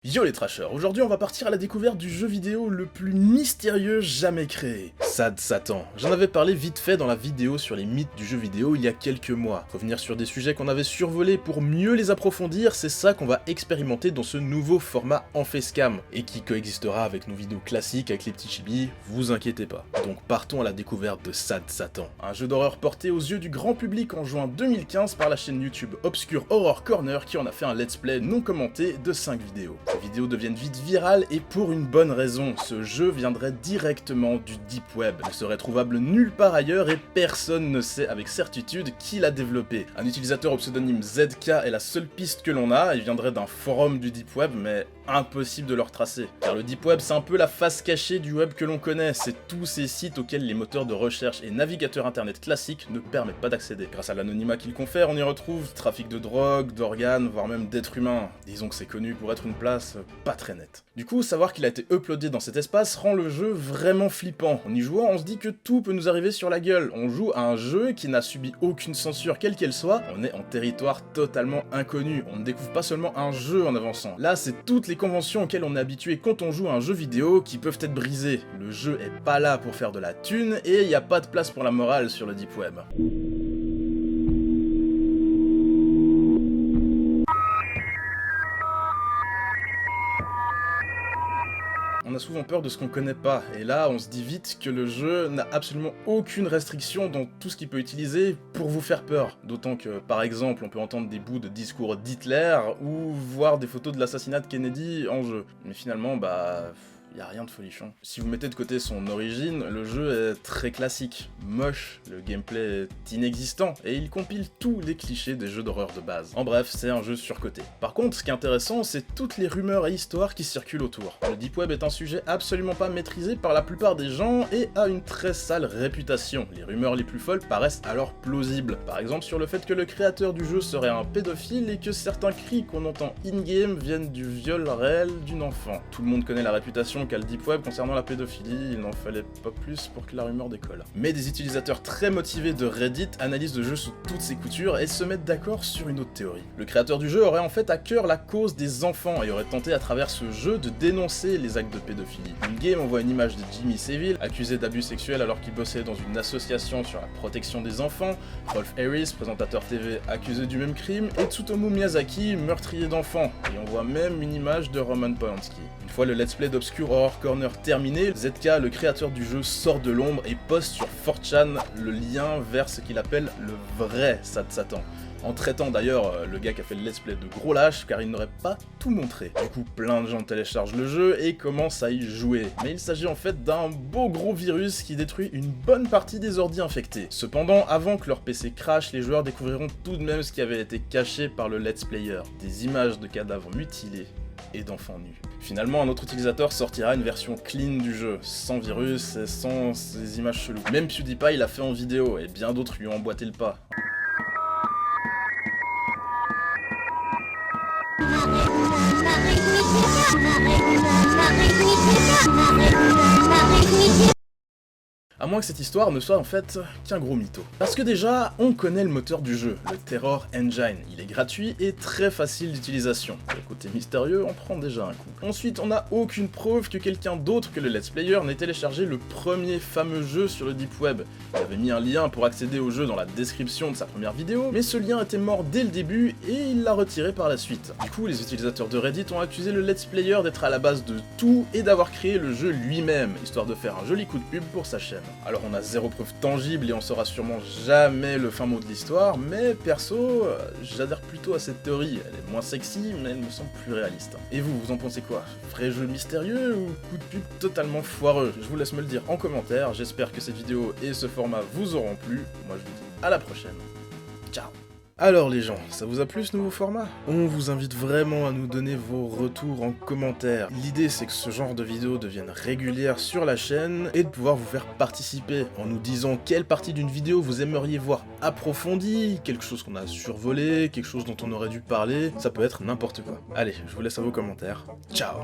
Yo les trashers, aujourd'hui on va partir à la découverte du jeu vidéo le plus mystérieux jamais créé, Sad Satan. J'en avais parlé vite fait dans la vidéo sur les mythes du jeu vidéo il y a quelques mois. Revenir sur des sujets qu'on avait survolés pour mieux les approfondir, c'est ça qu'on va expérimenter dans ce nouveau format en facecam, et qui coexistera avec nos vidéos classiques avec les petits chibis, vous inquiétez pas. Donc partons à la découverte de Sad Satan, un jeu d'horreur porté aux yeux du grand public en juin 2015 par la chaîne YouTube Obscure Horror Corner qui en a fait un let's play non commenté de 5 vidéos. Ces vidéos deviennent vite virales et pour une bonne raison, ce jeu viendrait directement du Deep Web. Il serait trouvable nulle part ailleurs et personne ne sait avec certitude qui l'a développé. Un utilisateur au pseudonyme ZK est la seule piste que l'on a, il viendrait d'un forum du Deep Web mais impossible de le retracer. Car le Deep Web c'est un peu la face cachée du web que l'on connaît, c'est tous ces sites auxquels les moteurs de recherche et navigateurs internet classiques ne permettent pas d'accéder. Grâce à l'anonymat qu'il confère, on y retrouve trafic de drogue, d'organes, voire même d'êtres humains. Disons que c'est connu pour être une place pas très nette. Du coup, savoir qu'il a été uploadé dans cet espace rend le jeu vraiment flippant. En y jouant, on se dit que tout peut nous arriver sur la gueule. On joue à un jeu qui n'a subi aucune censure quelle qu'elle soit, on est en territoire totalement inconnu. On ne découvre pas seulement un jeu en avançant. Là, c'est toutes les conventions auxquelles on est habitué quand on joue à un jeu vidéo qui peuvent être brisées. Le jeu est pas là pour faire de la thune et il n'y a pas de place pour la morale sur le Deep Web. On a souvent peur de ce qu'on connaît pas, et là on se dit vite que le jeu n'a absolument aucune restriction dans tout ce qu'il peut utiliser pour vous faire peur. D'autant que, par exemple, on peut entendre des bouts de discours d'Hitler, ou voir des photos de l'assassinat de Kennedy en jeu. Mais finalement, y a rien de folichon. Si vous mettez de côté son origine, le jeu est très classique, moche, le gameplay est inexistant, et il compile tous les clichés des jeux d'horreur de base. En bref, c'est un jeu surcoté. Par contre, ce qui est intéressant, c'est toutes les rumeurs et histoires qui circulent autour. Le Deep Web est un sujet absolument pas maîtrisé par la plupart des gens, et a une très sale réputation. Les rumeurs les plus folles paraissent alors plausibles. Par exemple sur le fait que le créateur du jeu serait un pédophile, et que certains cris qu'on entend in-game viennent du viol réel d'une enfant. Tout le monde connaît la réputation qu'a le Deep Web concernant la pédophilie, il n'en fallait pas plus pour que la rumeur décolle. Mais des utilisateurs très motivés de Reddit analysent le jeu sous toutes ses coutures et se mettent d'accord sur une autre théorie. Le créateur du jeu aurait en fait à cœur la cause des enfants et aurait tenté à travers ce jeu de dénoncer les actes de pédophilie. In-game, on voit une image de Jimmy Seville, accusé d'abus sexuels alors qu'il bossait dans une association sur la protection des enfants, Rolf Harris, présentateur TV, accusé du même crime, et Tsutomu Miyazaki, meurtrier d'enfants. Et on voit même une image de Roman Polanski. Une fois le let's play d'Obscure Horror Corner terminé, ZK, le créateur du jeu, sort de l'ombre et poste sur 4chan le lien vers ce qu'il appelle le vrai Sad Satan. En traitant d'ailleurs le gars qui a fait le let's play de gros lâche car il n'aurait pas tout montré. Du coup, plein de gens téléchargent le jeu et commencent à y jouer. Mais il s'agit en fait d'un beau gros virus qui détruit une bonne partie des ordis infectés. Cependant, avant que leur PC crash, les joueurs découvriront tout de même ce qui avait été caché par le let's player. Des images de cadavres mutilés et d'enfants nus. Finalement, un autre utilisateur sortira une version clean du jeu, sans virus et sans ces images cheloues. Même PewDiePie l'a fait en vidéo, et bien d'autres lui ont emboîté le pas. À moins que cette histoire ne soit en fait qu'un gros mytho. Parce que déjà, on connaît le moteur du jeu, le Terror Engine. Il est gratuit et très facile d'utilisation. Le côté mystérieux en prend déjà un coup. Ensuite, on n'a aucune preuve que quelqu'un d'autre que le let's player n'ait téléchargé le premier fameux jeu sur le Deep Web. Il avait mis un lien pour accéder au jeu dans la description de sa première vidéo, mais ce lien était mort dès le début et il l'a retiré par la suite. Du coup, les utilisateurs de Reddit ont accusé le let's player d'être à la base de tout et d'avoir créé le jeu lui-même, histoire de faire un joli coup de pub pour sa chaîne. Alors on a zéro preuve tangible et on saura sûrement jamais le fin mot de l'histoire, mais perso, j'adhère plutôt à cette théorie. Elle est moins sexy, mais elle me semble plus réaliste. Et vous en pensez quoi? Vrai jeu mystérieux ou coup de pub totalement foireux? Je vous laisse me le dire en commentaire, j'espère que cette vidéo et ce format vous auront plu. Moi je vous dis à la prochaine. Ciao. Alors les gens, ça vous a plu ce nouveau format? On vous invite vraiment à nous donner vos retours en commentaire. L'idée c'est que ce genre de vidéos deviennent régulières sur la chaîne et de pouvoir vous faire participer en nous disant quelle partie d'une vidéo vous aimeriez voir approfondie, quelque chose qu'on a survolé, quelque chose dont on aurait dû parler, ça peut être n'importe quoi. Allez, je vous laisse à vos commentaires. Ciao.